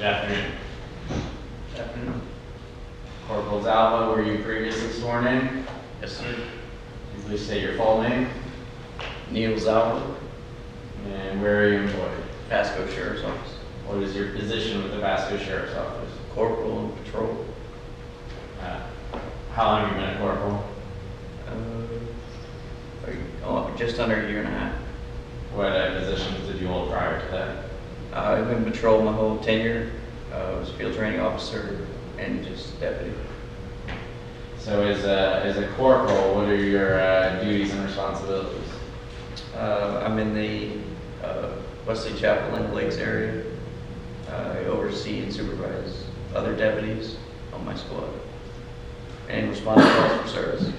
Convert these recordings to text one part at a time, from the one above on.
Good afternoon. Good afternoon. Corporal Zalva, were you previously sworn in? Yes, sir. Can you please state your full name? Neil Zalva, And where are you employed? PASCO Sheriff's Office. What is your position with the PASCO Sheriff's Office? Corporal and patrol. How long have you been a corporal? Just under a year and a half. What positions did you hold prior to that? I've been patrol my whole tenure. I was field training officer and just deputy. So as a corporal, what are your duties and responsibilities? I'm in the Wesley Chapel and Lakes area. I oversee and supervise other deputies on my squad and respond to calls for service.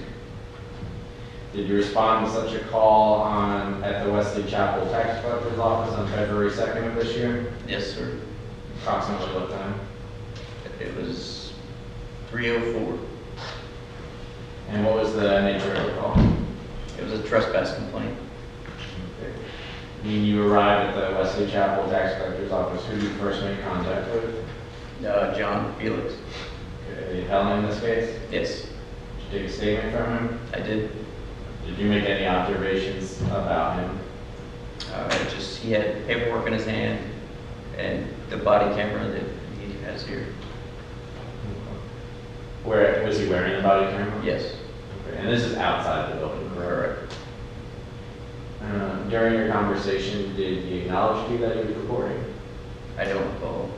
Did you respond to such a call at the Wesley Chapel Tax Collectors office on February 2nd of this year? Yes, sir. Approximately what time? It was 3:04. And what was the nature of the call? It was a trespass complaint. When you arrived at the Wesley Chapel Tax Collectors office, who did you first make contact with? John Filax. Okay, the appellant in this case? Yes, Did you take a statement from him? I did. Did you make any observations about him? He had paperwork in his hand and the body camera that he has here. Where was he wearing the body camera? Yes, Okay, and this is outside the building, correct? correct. During your conversation, did he acknowledge to you that he was recording? I don't recall.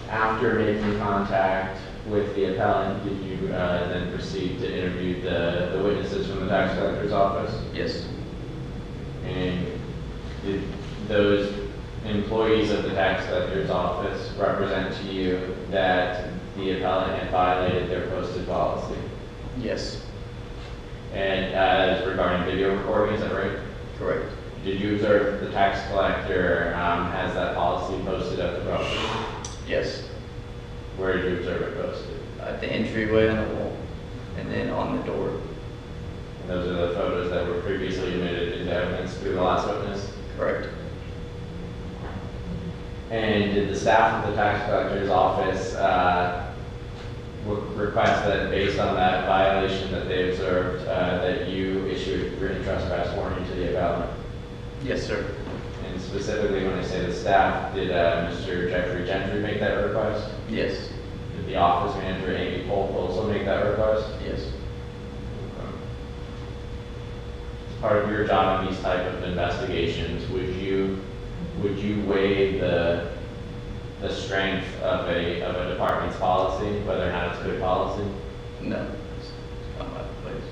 After making contact with the appellant, did you then proceed to interview the witnesses from the tax collector's office? Yes, And did those employees of the tax collector's office represent to you that the appellant had violated their posted policy? yes, And that is regarding video recording, is that right? correct. Did you observe the tax collector has that policy posted at the property? Yes, Where did you observe it posted? at the entryway on the wall and then on the door. And those are the photos that were previously admitted into evidence through the last witness? Correct. And did the staff of the tax collector's office request that based on that violation that they observed, that you issued written trespass warning to the appellant? Yes, sir. And specifically when I say the staff, did Mr. Jeffrey Gentry make that request? Yes, Did the office manager, Amy Polk, also make that request? yes, As part of your job in these type of investigations, would you weigh the strength of a department's policy, whether or not it's good policy? no, it's not my place.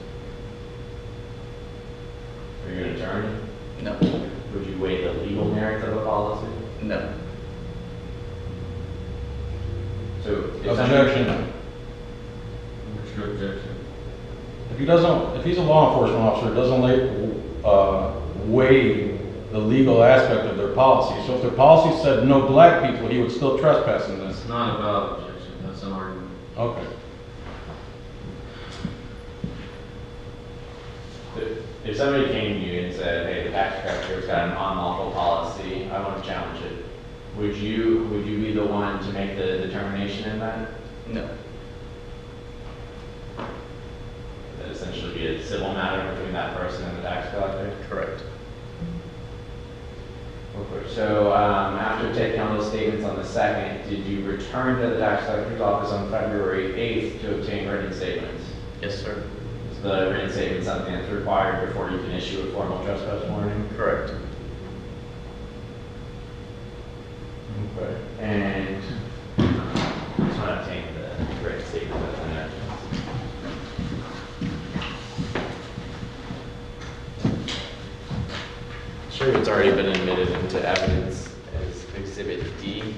Are you an attorney? No, Would you weigh the legal merits of a policy? no, So Objection. What's your objection? If he's a law enforcement officer, it doesn't weigh the legal aspect of their policy. So if their policy said no black people, he would still trespass in this. It's not a valid objection, that's an argument. Okay. If somebody came to you and said, hey, the tax collector's got an unlawful policy, I want to challenge it, would you be the one to make the determination in that? no, That essentially be a civil matter between that person and the tax collector? correct. Okay. So after taking all those statements on the 2nd, did you return to the tax collector's office on February 8th to obtain written statements? Yes, sir. Is the written statement something that's required before you can issue a formal trespass warning? Correct. Okay. And just want to obtain the written statement that's in there. Sure, it's already been admitted into evidence as Exhibit D.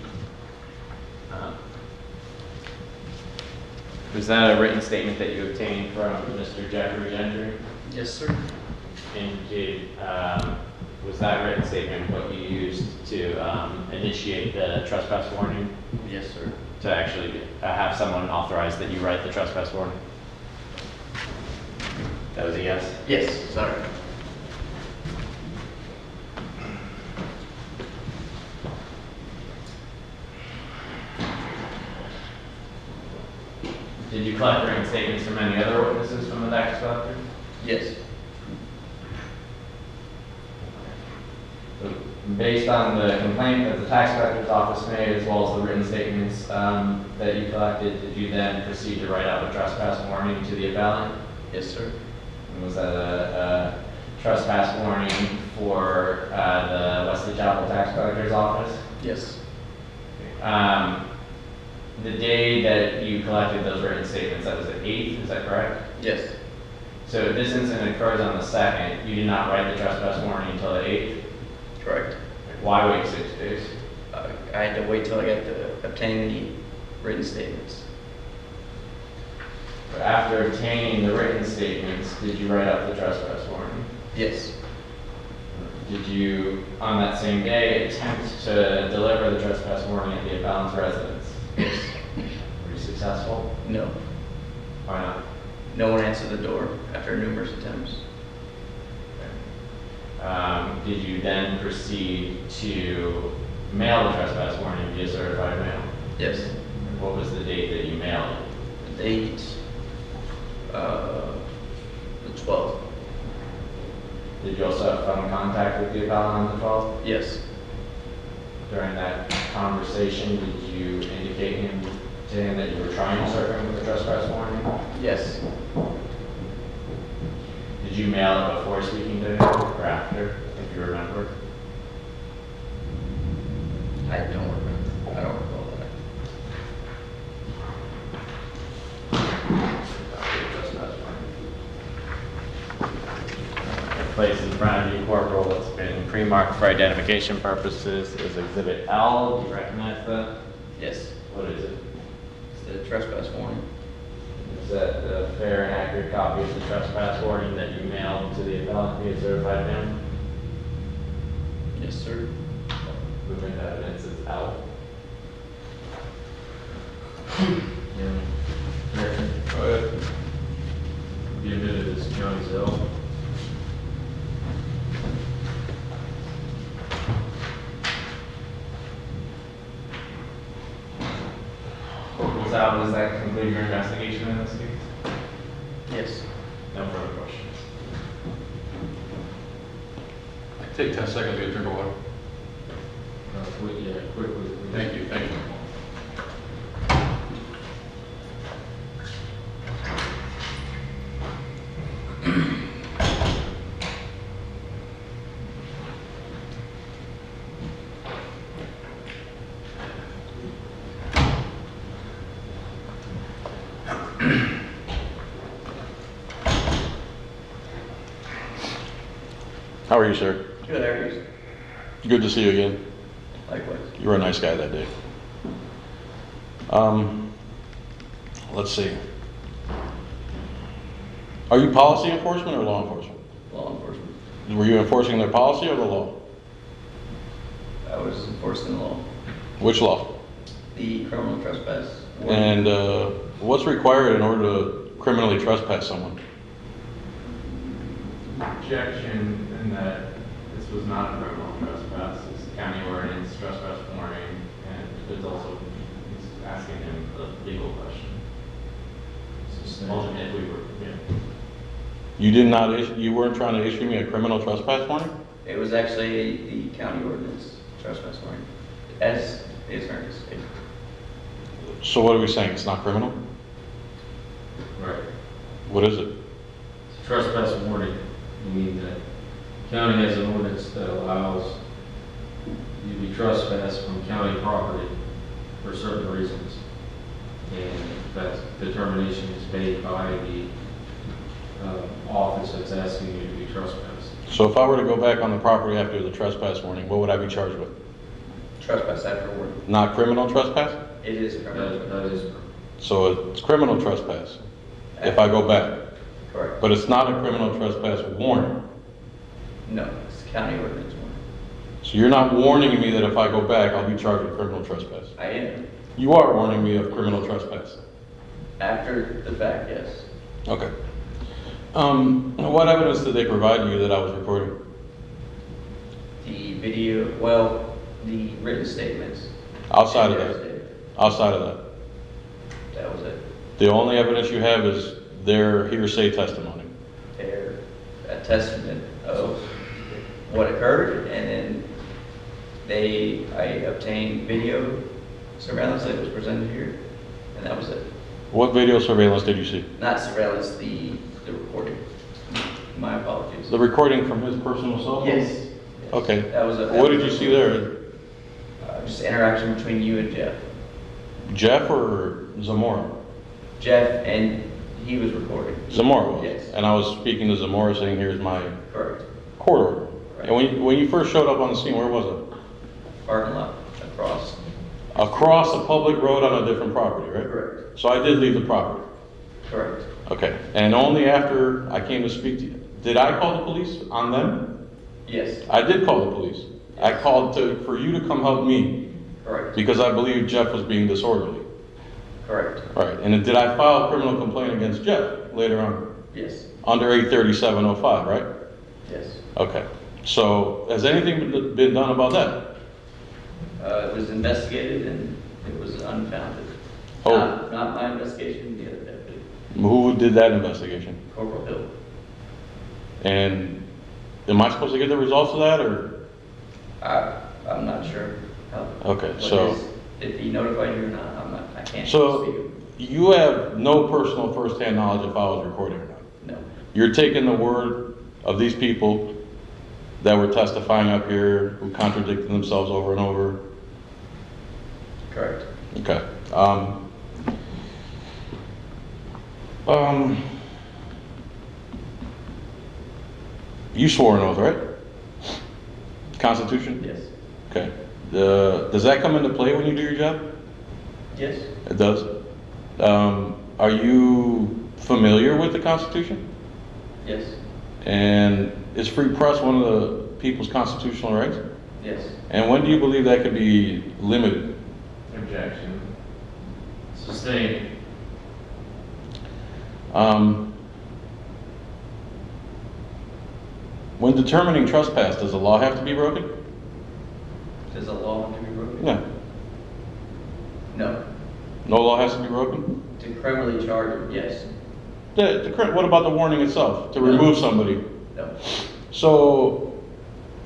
Was that a written statement that you obtained from Mr. Jeffrey Gentry? Yes, sir. And was that written statement what you used to initiate the trespass warning? Yes, sir. To actually have someone authorize that you write the trespass warning? That was a yes? Yes, sorry. you collect written statements from any other witnesses from the tax collector? Yes. So based on the complaint that the tax collector's office made, as well as the written statements that you collected, did you then proceed to write out a trespass warning to the appellant? Yes, sir. And was that a trespass warning for the Wesley Chapel tax collector's office? Yes. The day that you collected those written statements, that was the 8th, is that correct? Yes. So this incident occurs on the 2nd, you did not write the trespass warning until the 8th? Correct. Why wait 6 days? I had to wait till I got to obtain the written statements. But after obtaining the written statements, did you write up the trespass warning? Yes. Did you, on that same day, attempt to deliver the trespass warning at the appellant's residence? Yes. Were you successful? No. Why not? No one answered the door after numerous attempts. Did you then proceed to mail the trespass warning via certified mail? Yes. What was the date that you mailed it? The date, the 12th. Did you also have phone contact with the appellant on the 12th? Yes. During that conversation, did you indicate to him that you were trying to serve him with a trespass warning? Yes. Did you mail it before speaking to him or after, if you remember? I don't remember. I don't recall that. Placed in front of you, Corporal, that's been pre-marked for identification purposes is Exhibit L. Do you recognize that? Yes. What is it? It's the trespass warning. Is that a fair and accurate copy of the trespass warning that you mailed to the appellant via certified mail? Yes, sir. Movement evidence is L. Yeah. Go ahead. Be admitted as county L. Corporal Sal, does that conclude your investigation in this case? Yes. No further questions. Take 10 seconds to get a drink of water. Quickly. Thank you, thank you. How are you, sir? Good, Aries. Good to see you again. Likewise. You were a nice guy that day. Let's see. Are you policy enforcement or law enforcement? Law enforcement. Were you enforcing their policy or the law? I was enforcing the law. Which law? The criminal trespass warning. And what's required in order to criminally trespass someone? Objection in that this was not a criminal trespass, it's county ordinance trespass warning, and it's also, he's asking him a legal question. Ultimately, we were, yeah. You did not issue, you weren't trying to issue me a criminal trespass warning? It was actually the county ordinance trespass warning, as the attorney stated. So what are we saying? It's not criminal? Right. What is it? It's a trespass warning. You mean that county has an ordinance that allows you to be trespassed from county property for certain reasons. And that determination is made by the office that's asking you to be trespassed. So if I were to go back on the property after the trespass warning, what would I be charged with? Trespass after warning. Not criminal trespass? It is criminal. That is So it's criminal trespass if I go back. Correct. But it's not a criminal trespass warning. No, it's county ordinance warning. So you're not warning me that if I go back, I'll be charged with criminal trespass. I am. You are warning me of criminal trespass. After the fact, yes. Okay. What evidence did they provide you that I was recording? The video, well, the written statements. Outside of And that? their statement. Outside of that? That was it. The only evidence you have is their hearsay testimony. Their a testament of what occurred, and then I obtained video surveillance that was presented here, and that was it. What video surveillance did you see? Not surveillance, the recording. My apologies. The recording from his personal cell phone? Yes. Okay. That was What did you see there? Just interaction between you and Jeff. Jeff or Zamora? Jeff, and he was recording. Zamora was. Yes. And I was speaking to Zamora saying, here's my Correct. court order. Right. And when you first showed up on the scene, where was it? Parking lot across. Across a public road on a different property, right? Correct. So I did leave the property. Correct. Okay. And only after I came to speak to you. Did I call the police on them? Yes. I did call the police. I called for you to come help me Correct. because I believed Jeff was being disorderly. Correct. All right. And then did I file a criminal complaint against Jeff later on? Yes. Under 83705, right? Yes. Okay. So has anything been done about that? It was investigated and it was unfounded. Oh. Not my investigation, the other deputy, Who did that investigation? Corporal Hill. And am I supposed to get the results of that, or? I'm not sure how. Okay, what so- his- if he notified you or not, I can't speak. So you have no personal first-hand knowledge if I was recording or not? No. You're taking the word of these people that were testifying up here, who contradicted themselves over and over? Correct. Okay. You swore an oath, right? Constitution? Yes. Okay. Does that come into play when you do your job? Yes. It does. Are you familiar with the Constitution? Yes. And is free press one of the people's constitutional rights? Yes. And when do you believe that could be limited? Objection. Sustained. When determining trespass, does the law have to be broken? Does the law have to be broken? No. No. No law has to be broken? To criminally charge him, yes. What about the warning itself, to remove somebody? No. So,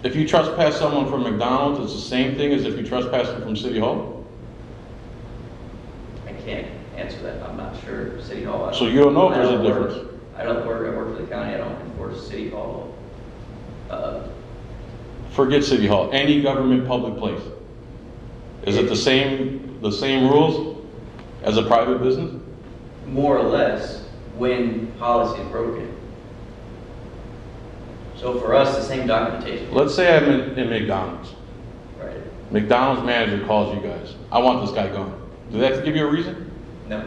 if you trespass someone from McDonald's, it's the same thing as if you trespass them from City Hall? I can't answer that. I'm not sure. City Hall. So you don't know if there's a I work- difference? I don't work. I work for the county. I don't enforce City Hall. Forget City Hall, any government public place. Is it the same rules as a private business? More or less when policy is broken. So for us, the same documentation. Let's say I'm in McDonald's. Right. McDonald's manager calls you guys. I want this guy gone. Do they have to give you a reason? No.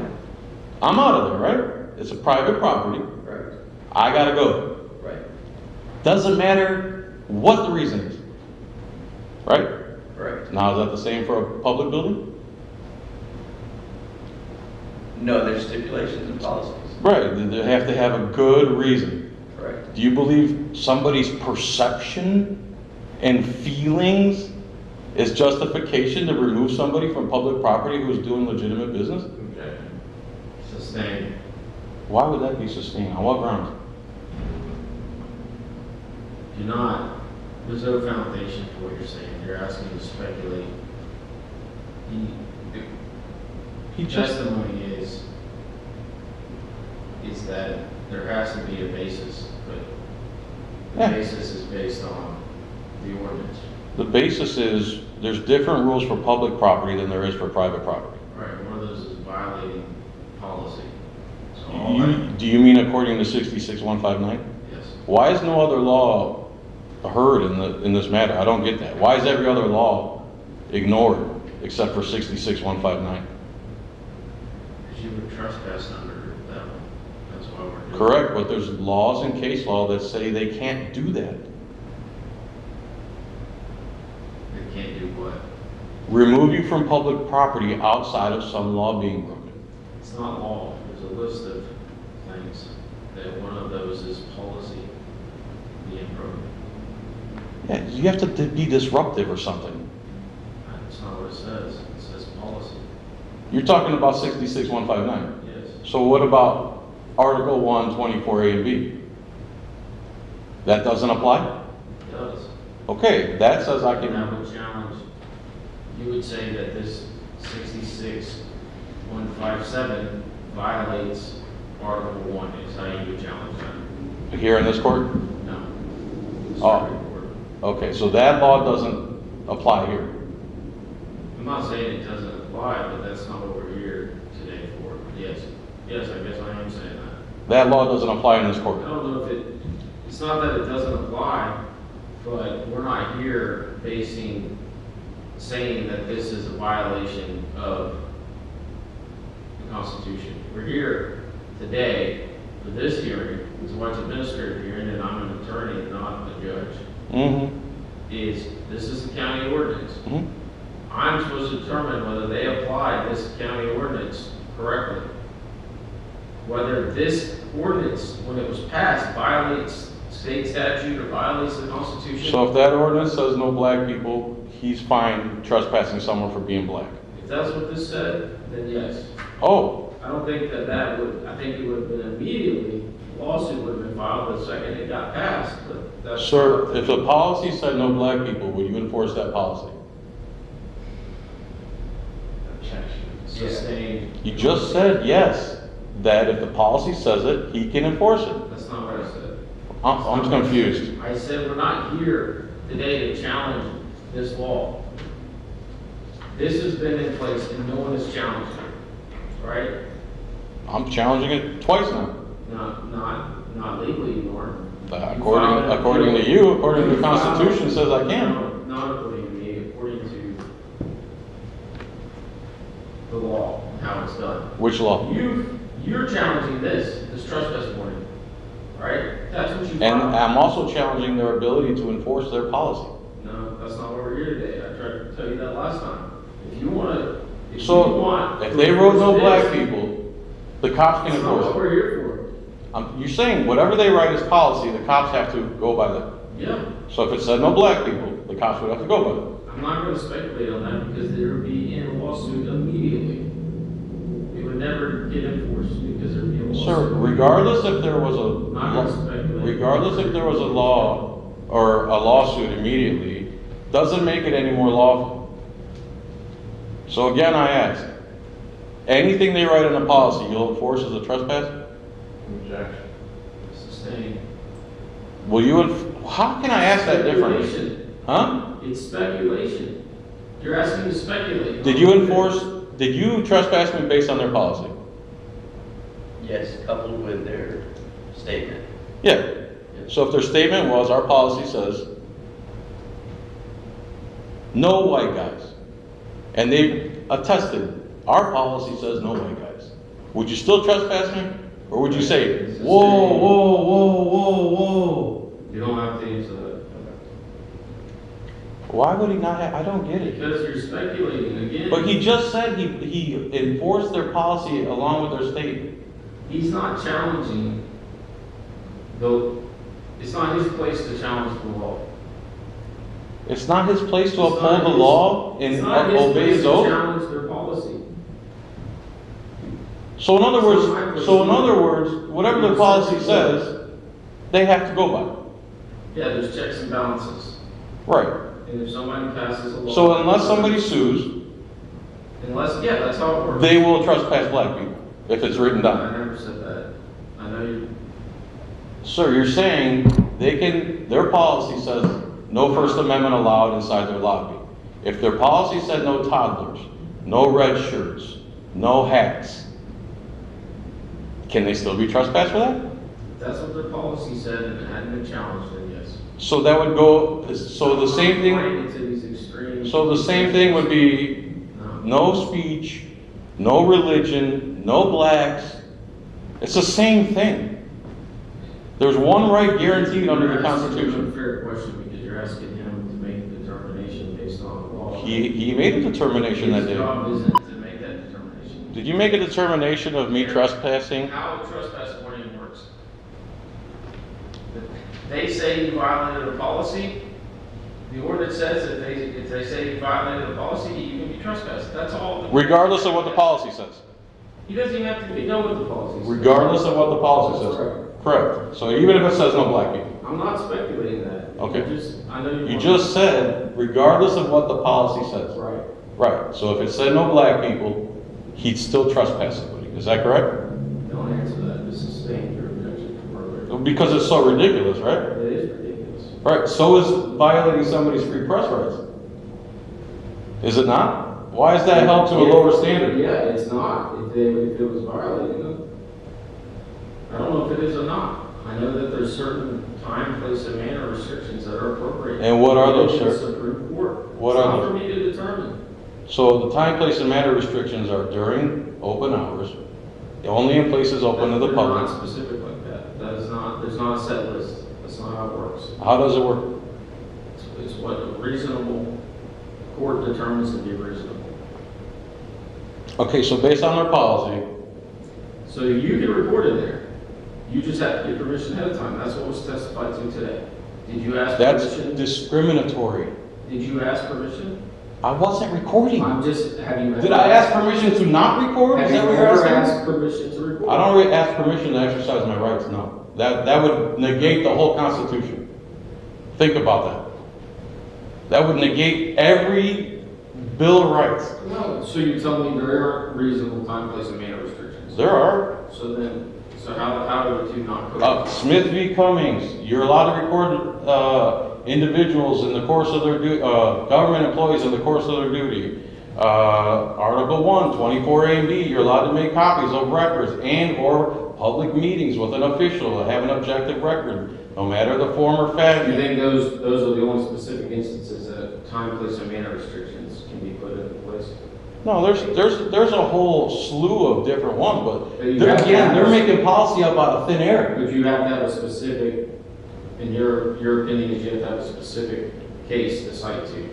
I'm out of there, right? It's a private property. Right. I gotta go. Right. Doesn't matter what the reason is. Right? Correct. Now, is that the same for a public building? No, there's stipulations and policies. Right, they have to have a good reason. Correct. Do you believe somebody's perception and feelings is justification to remove somebody from public property who is doing legitimate business? Objection. Sustained. Why would that be sustained? On what grounds? You're not, there's no foundation for what you're saying. You're asking to speculate. He just, Testimony is that there has to be a basis, but Yeah. the basis is based on the ordinance. the basis is there's different rules for public property than there is for private property. Right, one of those is violating policy. So all that, Do you mean according to 66159? yes. Why is no other law heard in this matter? I don't get that. Why is every other law ignored except for 66159? Because you would trespass under that one. That's why we're doing. Correct, but there's laws and case law that say they can't do that. They can't do what? Remove you from public property outside of some law being broken. It's not law. There's a list of things that one of those is policy being broken. Yeah, you have to be disruptive or something. That's not what it says. It says policy. You're talking about 66159. Yes. So what about Article 1, 24A and B? That doesn't apply? It does. Okay, that says I And can, that would challenge, you would say that this 66-157 violates Article 1, is how you would challenge that. here in this court? No. Oh. Circuit court. Okay, so that law doesn't apply here. I'm not saying it doesn't apply, but that's not what we're here today for. Yes, yes, I guess I am saying that. That law doesn't apply in this I court. don't know if it's not that it doesn't apply, but we're not here saying that this is a violation of the Constitution. We're here today for this hearing, it's what's administrative hearing, and I'm an attorney, not a judge, Mm-hmm. this is the county ordinance. Mm-hmm. I'm supposed to determine whether they apply this county ordinance correctly. Whether this ordinance, when it was passed, violates state statute or violates the Constitution. So if that ordinance says no black people, he's fine trespassing someone for being black. If that's what this said, then yes. Oh, I don't think that would, I think it would have been immediately, lawsuit would have been filed the second it got passed, but that's. sir, if the policy said no black people, would you enforce that policy? Sustained. You just said yes, that if the policy says it, he can enforce it. That's not what I said. I'm confused. I said we're not here today to challenge this law. This has been in place and no one has challenged it, right? I'm challenging it twice now. Not legally, nor. According to you, according to the Constitution says I can. No, not according to me, according to the law, how it's done. Which law? You're challenging this trespass warning, right? That's what you And filed. I'm also challenging their ability to enforce their policy. No, that's not why we're here today. I tried to tell you that last time. If you want to, If they wrote no black people, the cops can that's not enforce what it. we're here You're saying whatever they write as policy, the cops have to go by that. for. Yeah. So if it said no black people, the cops would have to go by that. I'm not going to speculate on that because there would be in a lawsuit immediately. It would never get enforced because there would be a lawsuit. Sir, regardless if there was Not going to speculate. regardless if there was a law or a lawsuit immediately, doesn't make it any more lawful. So again, I ask, anything they write in a policy, you'll enforce as a trespass? Objection. Sustained. Will you, how can I ask that differently? Speculation. Huh? It's speculation. You're asking to speculate. Did you trespass me based on their policy? Yes, coupled with their statement. Yeah. So if their statement was, our policy says, no white guys, and they attested, our policy says no white guys, would you still trespass me? Or would you say, whoa, whoa, whoa, whoa, whoa? You don't have to answer that. Why would he not have, I don't get it. Because you're speculating again. But he just said he enforced their policy along with their statement. He's not challenging, though, it's not his place to challenge the law. It's not his place to It's uphold not the his- law and It's not his obey place his to oath. challenge their policy. So in other words, whatever their policy says, they have to go by. Yeah, there's checks and balances. Right. And if somebody passes a law. So unless somebody sues, Yeah, that's how it works. they will trespass black people, if it's written down. I never said that. I know you. Sir, you're saying their policy says no First Amendment allowed inside their lobby. If their policy said no toddlers, no red shirts, no hats, can they still be trespassed for that? If that's what their policy said and it hadn't been challenged, then yes. So that would go, so the same Going thing, into these extremes. so the same thing would be No. no speech, no religion, no blacks. It's the same thing. There's one right guaranteed under the You're asking an Constitution. unfair question because you're asking him to make a determination based on the law. He made a determination that His day. job isn't to make that determination. Did you make a determination of me trespassing? How a trespass warning works. They say you violated a policy. The ordinance says if they say you violated a policy, you can be trespassed. That's all. Regardless of what the policy says. He doesn't even have to know what the policy says. Regardless of what the policy That's says. Correct. So even if it says no black people. I'm not speculating that. Okay. I know you. You want- just said, regardless of what the policy says. Right. Right. So if it said no black people, he'd still trespass somebody. Is that correct? Don't answer that. This is staying your objection to murder. Because it's so ridiculous, right? It is ridiculous. Right. So is violating somebody's free press rights. Is it not? Why is that held to a lower standard? Yeah, it's not. If it was violating them. I don't know if it is or not. I know that there's certain time, place, and manner restrictions that are appropriate. And what are those, In the sir? Supreme Court. What It's are not those? for me to determine. So the time, place, and manner restrictions are during open hours, only in places open to the They're public. not specific like that. That is not, there's not a set list. That's not how it works. How does it work? It's what a reasonable court determines to be reasonable. Okay, so based on our policy, So you can report it there. You just have to get permission ahead of time. That's what was testified to today. Did you ask that's permission? discriminatory. Did you ask permission? I wasn't recording. I'm just, have you? Did I ask permission to not record? Have Is you that what you're ever asking? asked permission to record? I don't really ask permission to exercise my rights, no. That would negate the whole Constitution. Think about that. That would negate every Bill of Rights. No. So you're telling me there aren't reasonable time, place, and manner restrictions? There are. So then, so how do the two not go? Smith v. Cummings, you're allowed to record individuals in the course of their government employees in the course of their duty. Article 1, 24A and B, you're allowed to make copies of records and or public meetings with an official that have an objective record, no matter the form or Do you fashion. think those are the only specific instances that time, place, and manner restrictions can be put into place? No, there's a whole slew of different ones, but But you they're, have to again, have- they're making policy up out of thin air. But you have to have a specific, in your opinion, is you have to have a specific case to cite to,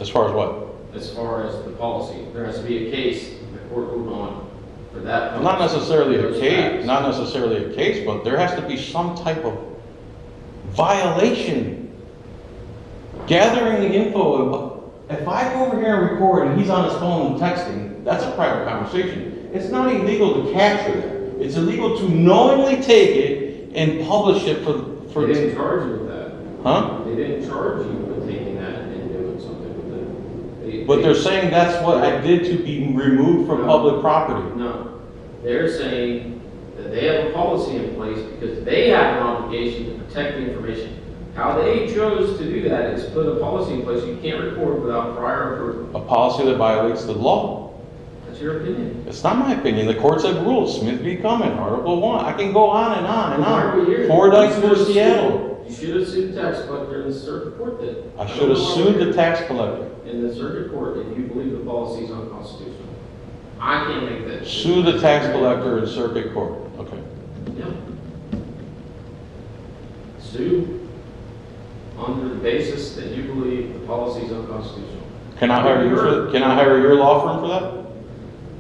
As far as what? as far as the policy. There has to be a case the court ruled on for that. Not necessarily a Those case, facts. not necessarily a case, but there has to be some type of violation. Gathering the info. If I go over here and record and he's on his phone texting, that's a private conversation. It's not illegal to capture that. It's illegal to knowingly take it and publish it for. They didn't charge you with that. Huh? They didn't charge you with taking that and doing something with it. But they're saying that's what I did to be removed from public property. No, they're saying that they have a policy in place because they have an obligation to protect the information. How they chose to do that is put a policy in place. You can't record without prior approval. A policy that violates the law. That's your opinion. It's not my opinion. The courts have ruled. Smith v. Cummings, Article 1. I can go on and on and Why are we on. here? Four You Dykes should have for sued- Seattle. You should have sued the tax collector in the circuit court then. I should have sued the tax collector. In the circuit court if you believe the policy is unconstitutional. I can't make that decision. Sue the tax collector in circuit court. Okay. Yeah. Sue under the basis that you believe the policy is unconstitutional. Can I hire you for, can I hire your law firm for that?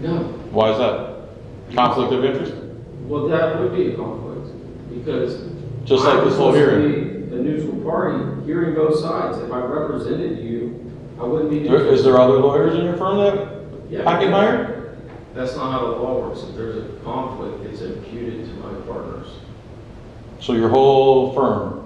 No. Why is that? Conflict of interest? Well, that would be a conflict because. Just like this whole I'm supposed to hearing. be a neutral party, hearing both sides. If I represented you, I wouldn't be. Is there other lawyers in your firm that Yeah. I can hire? That's not how the law works. If there's a conflict, it's imputed to my partners. So your whole firm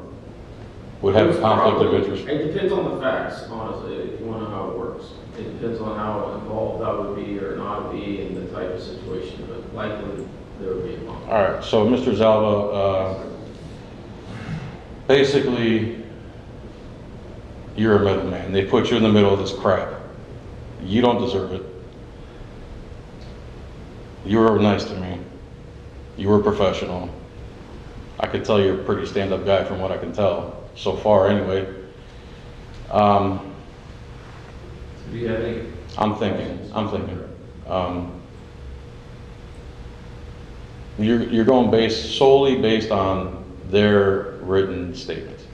would have a conflict of interest? It depends on the facts, honestly, if you want to know how it works. It depends on how involved I would be or not be in the type of situation, but likely there would be a conflict. All right, so Mr. Zalva, basically, you're a middleman. They put you in the middle of this crap. You don't deserve it. You were nice to me. You were professional. I could tell you're a pretty stand-up guy from what I can tell, so far anyway. Do you have any? I'm thinking. You're going solely based on their written statements.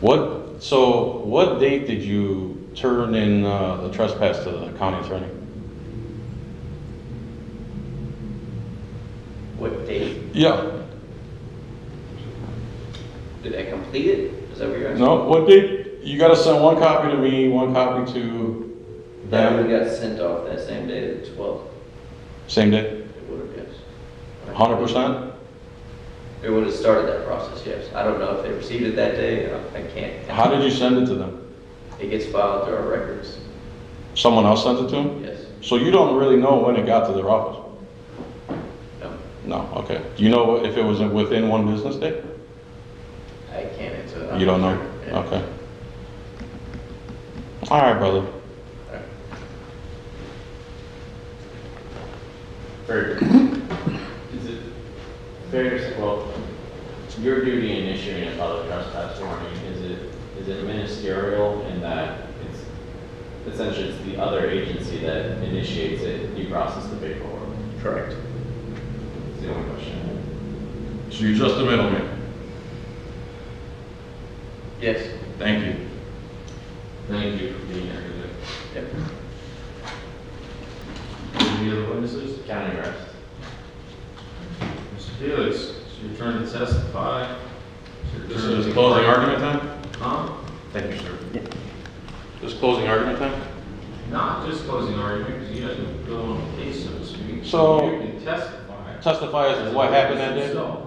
What date did you turn in the trespass to the county attorney? What date? Yeah. Did I complete it? Is that what you're asking? No, what date? You gotta send one copy to me, one copy to That one them. got sent off that same day, the 12th. Same day? It 100%? It would have started that process, yes. I don't know if they received it that day, I can't. How did you send it to them? It gets filed through our records, Someone else sent it to them? yes. So you don't really know when it got to their office? No, No, okay. Do you know if it was within one business day? I can't answer that. You don't know? Yeah. Okay. All right, brother. Is it fair to say, well, your duty in issuing a public trespass warning, is it ministerial in that it's essentially it's the other agency that initiates it, you process the paperwork? Correct. That's the only question. So you're just a middleman? Yes. Thank you. Thank you for being here today. Yep. Any other witnesses? County arrest. Mr. Felix, it's your turn to testify. It's your This turn is to- closing argument time? Huh? Thank you, sir. This is closing argument time? Not just closing argument, because you have to go on the case, so to speak. So- You can testify. Testify as to what happened that day? Yourself.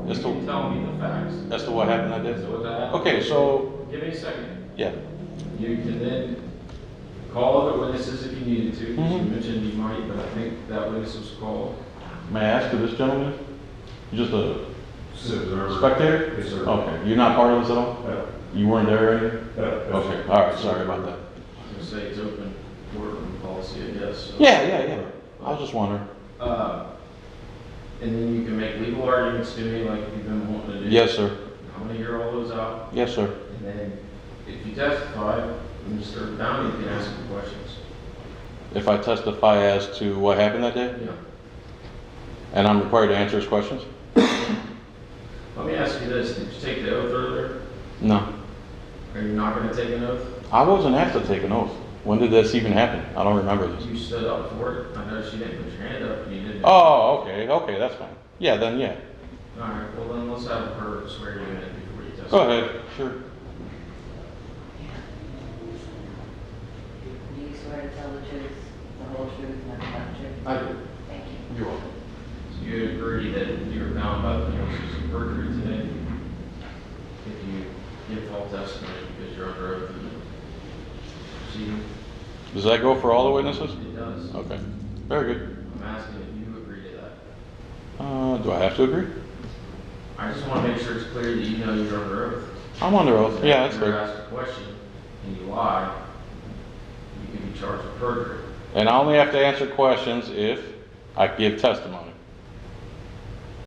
You As can to, tell me the facts. as to what happened that As day? to what that happened. Okay, so, Give me a second. yeah. You can then call other witnesses if you needed to. 'Cause You Mhm. mentioned you might, but I think that witness was called. May I ask who this gentleman is? You're just a Observer. spectator? Yes, sir. Okay, you're not part of this at all? You weren't there or anything? Yeah. Okay, all right, sorry about that. I was gonna say it's open courtroom policy, I guess. so. Yeah. I was just wondering. And then you can make legal arguments to me like you've been wanting to do. Yes, sir. I'm gonna hear all those out. Yes, sir. And then if you testify, Mr. Downey can ask you questions. If I testify as to what happened that day, Yeah. and I'm required to answer his questions? Let me ask you this, did you take the oath earlier? No. Are you not gonna take an oath? I wasn't asked to take an oath. When did this even happen? I don't remember this. You stood up for it. I noticed you didn't put your hand up and you didn't. Oh, okay, that's fine. Yeah, then, yeah. All right, well then let's have her swear you in before you testify. Go ahead, sure. Do you swear to tell the truth, the whole truth, nothing but the truth? I do. Thank you. You're welcome. So you agree that you were bound by the penalties of perjury today? If you give false testimony because you're under oath in the proceeding? Does that go for all the witnesses? It does. Okay, very good. I'm asking if you agree to that. Do I have to agree? I just want to make sure it's clear that you know you're under oath. I'm under oath. Yeah, that's If you're fair. asked a question and you lie, you can be charged with perjury. And I only have to answer questions if I give testimony.